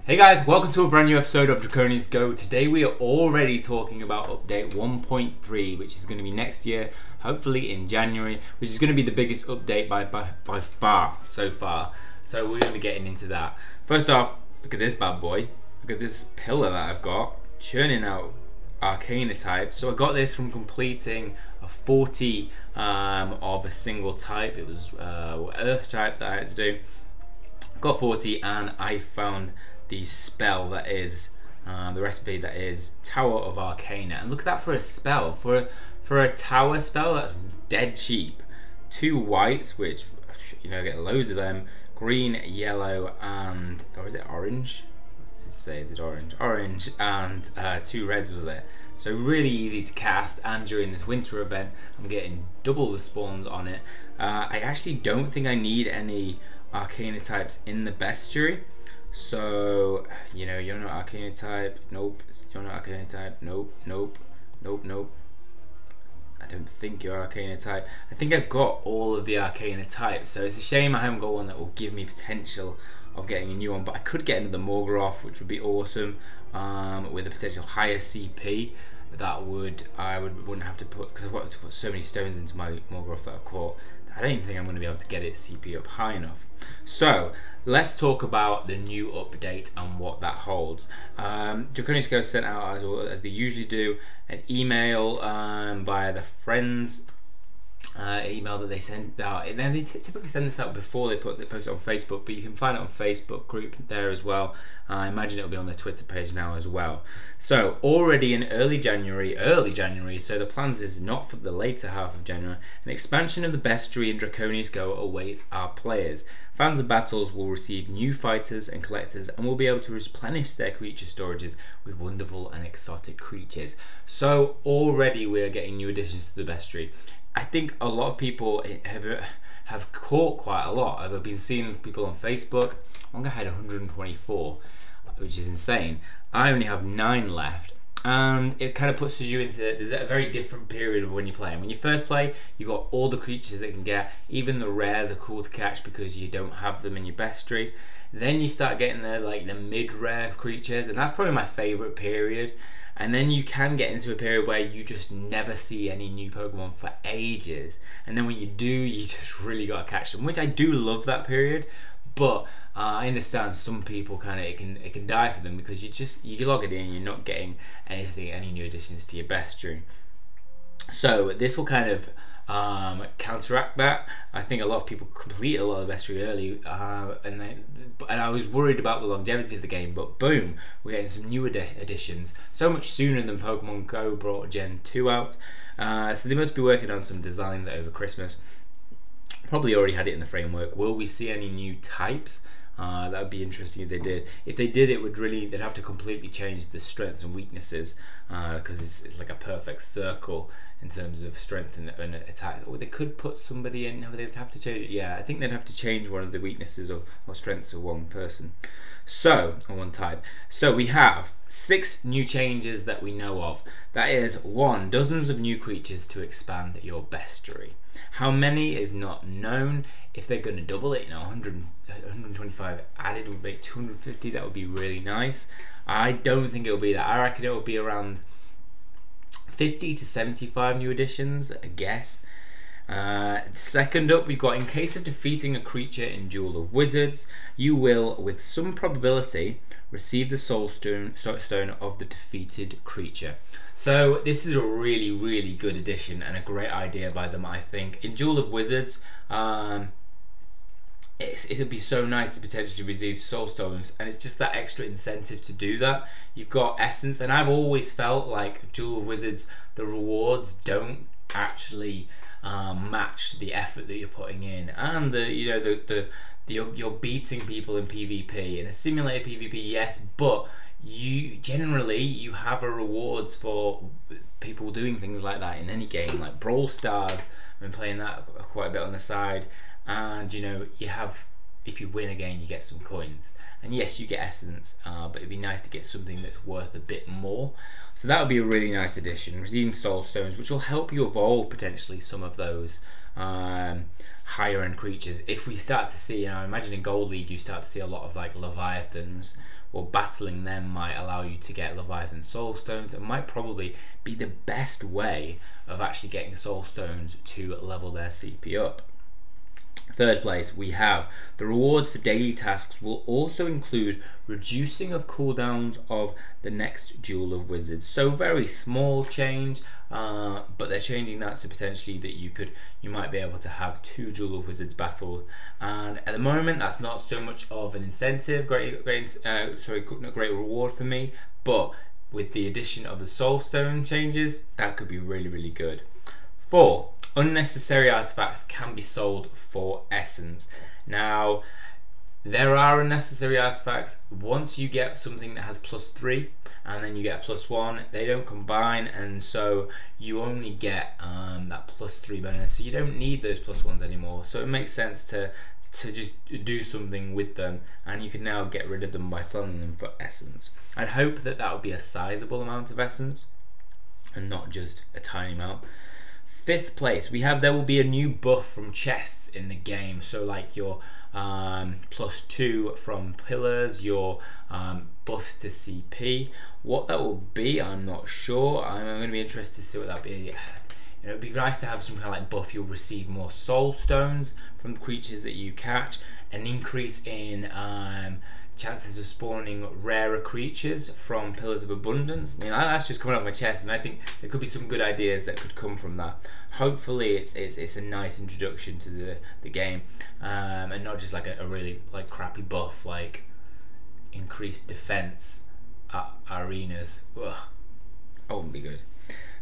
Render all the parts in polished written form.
Hey guys, welcome to a brand new episode of Draconius Go. Today we are already talking about update 1.3, which is going to be next year, hopefully in January, which is going to be the biggest update by far so far. So we're going to be getting into that. First off, look at this bad boy. Look at this pillar that I've got, churning out Arcana types. So I got this from completing a 40 of a single type. It was Earth type that I had to do. Got 40 and I found the spell that is the recipe that is Tower of Arcana, and look at that for a spell, for a tower spell. That's dead cheap. 2 whites, which get loads of them, green, yellow, and or is it orange? What does it say? Is it orange? Orange and 2 reds was it. So really easy to cast, and during this winter event I'm getting double the spawns on it. I actually don't think I need any Arcana types in the bestiary. So, you're not Arcana type, nope. You're not Arcana type, nope, nope, nope, nope. I don't think you're Arcana type. I think I've got all of the Arcana types, so it's a shame I haven't got one that will give me potential of getting a new one, but I could get another Morgoth, which would be awesome, with a potential higher CP. That wouldn't have to put, because I've got to put so many stones into my Morgoth that I've caught. I don't even think I'm going to be able to get its CP up high enough. So let's talk about the new update and what that holds. Draconius Go sent out, as they usually do, an email via the friends email that they sent out. And then they typically send this out before they post it on Facebook, but you can find it on Facebook group there as well. I imagine it'll be on their Twitter page now as well. So already in early January, so the plans is not for the later half of January, an expansion of the bestiary in Draconius Go awaits our players. Fans of battles will receive new fighters and collectors and will be able to replenish their creature storages with wonderful and exotic creatures. So already we are getting new additions to the bestiary. I think a lot of people have caught quite a lot. I've been seeing people on Facebook. One guy had 124, which is insane. I only have 9 left, and it kind of puts you into, there's a very different period of when you play. And when you first play, you got all the creatures that you can get. Even the rares are cool to catch because you don't have them in your bestiary. Then you start getting the mid-rare creatures, and that's probably my favorite period. And then you can get into a period where you just never see any new Pokemon for ages, and then when you do, you just really gotta catch them, which I do love that period. But I understand some people it can die for them, because you log it in, you're not getting any new additions to your bestiary. So this will kind of counteract that. I think a lot of people complete a lot of bestiary early, and I was worried about the longevity of the game, but boom, we're getting some new additions so much sooner than Pokemon Go brought Gen 2 out. So they must be working on some designs over Christmas. Probably already had it in the framework. Will we see any new types? That would be interesting if they did. If they did, they'd have to completely change the strengths and weaknesses, because it's like a perfect circle in terms of strength and attack. Or they could put somebody in. No, they'd have to change it. Yeah, I think they'd have to change one of the weaknesses or strengths of one person. So, or one type. So we have 6 new changes that we know of. That is 1, dozens of new creatures to expand your bestiary. How many is not known. If they're going to double it, 125 added would make 250. That would be really nice. I don't think it will be that. I reckon it will be around 50 to 75 new additions, I guess. Second up, we've got, in case of defeating a creature in Duel of Wizards, you will, with some probability, receive the soul stone of the defeated creature. So this is a really, really good addition and a great idea by them, I think. In Duel of Wizards, it would be so nice to potentially receive soul stones, and it's just that extra incentive to do that. You've got essence, and I've always felt like Duel of Wizards, the rewards don't actually match the effort that you're putting in, and you're beating people in PvP. In a simulated PvP, yes, but you have a rewards for people doing things like that in any game, like Brawl Stars. I've been playing that quite a bit on the side, and you have, if you win a game, you get some coins, and yes, you get essence, but it'd be nice to get something that's worth a bit more. So that would be a really nice addition, receiving soul stones, which will help you evolve potentially some of those higher end creatures. If we start to see, I imagine in Gold League you start to see a lot of like Leviathans, or battling them might allow you to get Leviathan Soul Stones. It might probably be the best way of actually getting Soul Stones to level their CP up. Third place, we have the rewards for daily tasks will also include reducing of cooldowns of the next Duel of Wizards. So very small change, but they're changing that so potentially that you might be able to have 2 Duel of Wizards battles. And at the moment, that's not so much of an incentive, great reward for me. But with the addition of the Soul Stone changes, that could be really, really good. 4. Unnecessary artifacts can be sold for essence. Now, there are unnecessary artifacts. Once you get something that has +3 and then you get +1, they don't combine, and so you only get that +3 bonus. So you don't need those +1s anymore. So it makes sense to just do something with them, and you can now get rid of them by selling them for essence. I'd hope that that would be a sizable amount of essence and not just a tiny amount. 5th place, we have there will be a new buff from chests in the game. So like your +2 from pillars, your buffs to CP. What that will be, I'm not sure. I'm going to be interested to see what that will be. It would be nice to have some kind of like buff. You'll receive more soul stones from creatures that you catch, an increase in chances of spawning rarer creatures from Pillars of Abundance. I mean, that's just coming off my chest, and I think there could be some good ideas that could come from that. Hopefully it's a nice introduction to the game, and not just like a really like crappy buff like increased defense at arenas. Ugh, that wouldn't be good.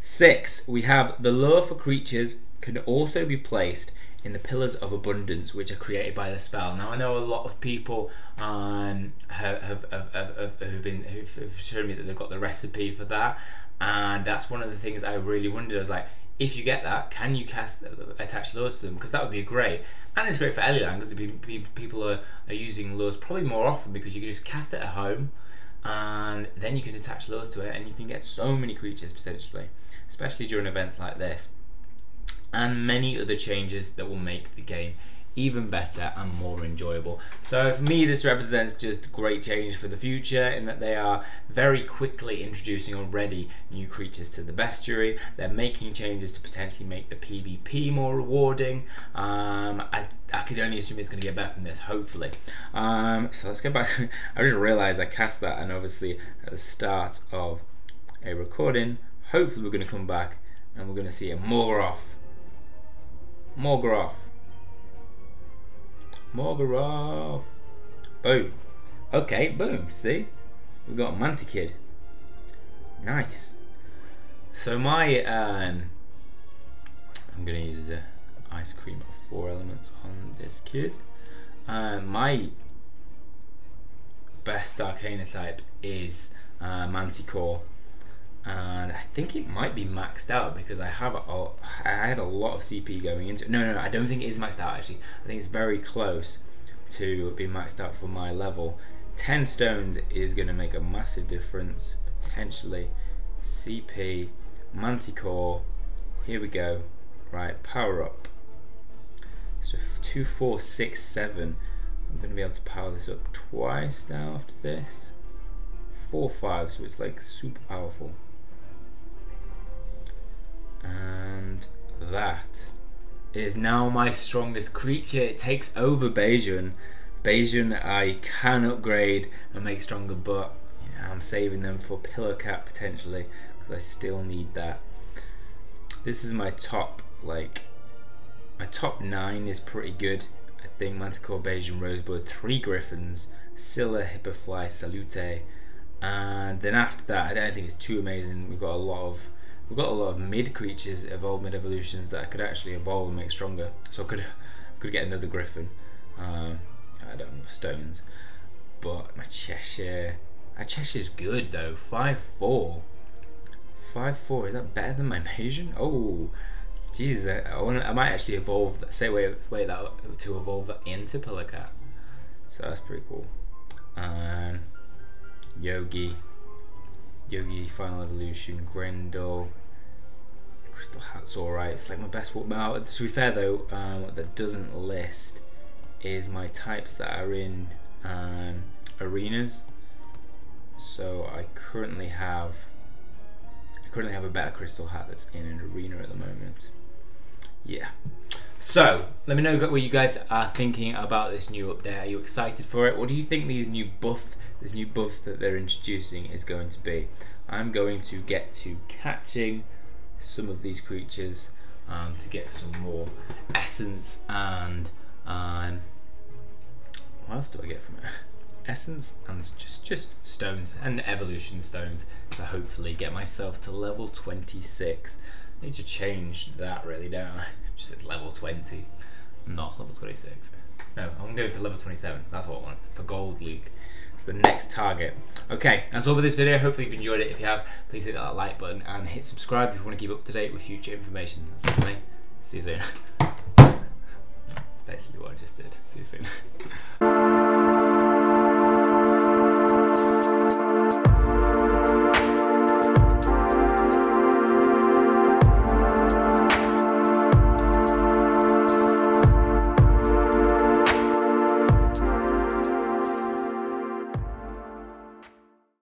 6, we have the lure for creatures can also be placed in the Pillars of Abundance, which are created by the spell. Now I know a lot of people who've shown me that they've got the recipe for that, and that's one of the things I really wondered. I was like, if you get that, can you attach lures to them? Because that would be great, and it's great for Eliland because people are using lures probably more often, because you can just cast it at home and then you can attach lures to it, and you can get so many creatures potentially, especially during events like this. And many other changes that will make the game even better and more enjoyable. So for me, this represents just great change for the future, in that they are very quickly introducing already new creatures to the bestiary. They're making changes to potentially make the PvP more rewarding. I could only assume it's going to get better from this, hopefully. So let's go back. I just realized I cast that, and obviously at the start of a recording. Hopefully we're going to come back and we're going to see a Morgoth. Morgoth. Boom. Okay, boom. See? We've got a Mantikid. Nice. So my I'm gonna use the ice cream of 4 elements on this kid. My best Arcana type is Manticore. And I think it might be maxed out, because I had a lot of CP going into it. No, I don't think it is maxed out actually. I think it's very close to being maxed out for my level. 10 stones is going to make a massive difference, potentially. CP, Manticore, here we go. Right, power up. So 2, 4, 6, 7. I'm going to be able to power this up twice now after this. 4, 5, so it's like super powerful. And that is now my strongest creature. It takes over Bajan. Bajan I can upgrade and make stronger, but I'm saving them for Pillar Cap potentially, because I still need that. This is my top, like, my top 9 is pretty good. I think Manticore, Bajan, Rosebud, 3 Griffins, Scylla, Hippofly, Salute, and then after that I don't think it's too amazing. We've got a lot of mid creatures, evolved mid evolutions that I could actually evolve and make stronger. So I could get another Griffin. I don't have stones, but my Cheshire's good though. 5-4. 5-4. Is that better than my Masion? Oh, Jesus! I might actually evolve that. Wait that to evolve that into Pillar Cat. So that's pretty cool. Yogi, Final Evolution, Grendel, Crystal Hat's alright. It's like my best one. Now, to be fair though, what that doesn't list is my types that are in arenas. So I currently have a better crystal hat that's in an arena at the moment. Yeah. So let me know what you guys are thinking about this new update. Are you excited for it? What do you think this new buff that they're introducing is going to be? I'm going to get to catching some of these creatures to get some more essence and what else do I get from it? Essence and just stones and evolution stones to hopefully get myself to level 26. I need to change that really down. It just says level 20, not level 26. No, I'm going for level 27. That's what I want for Gold League. It's the next target. Okay, that's all for this video. Hopefully you've enjoyed it. If you have, please hit that like button and hit subscribe if you want to keep up to date with future information. That's all for me. See you soon. That's basically what I just did. See you soon.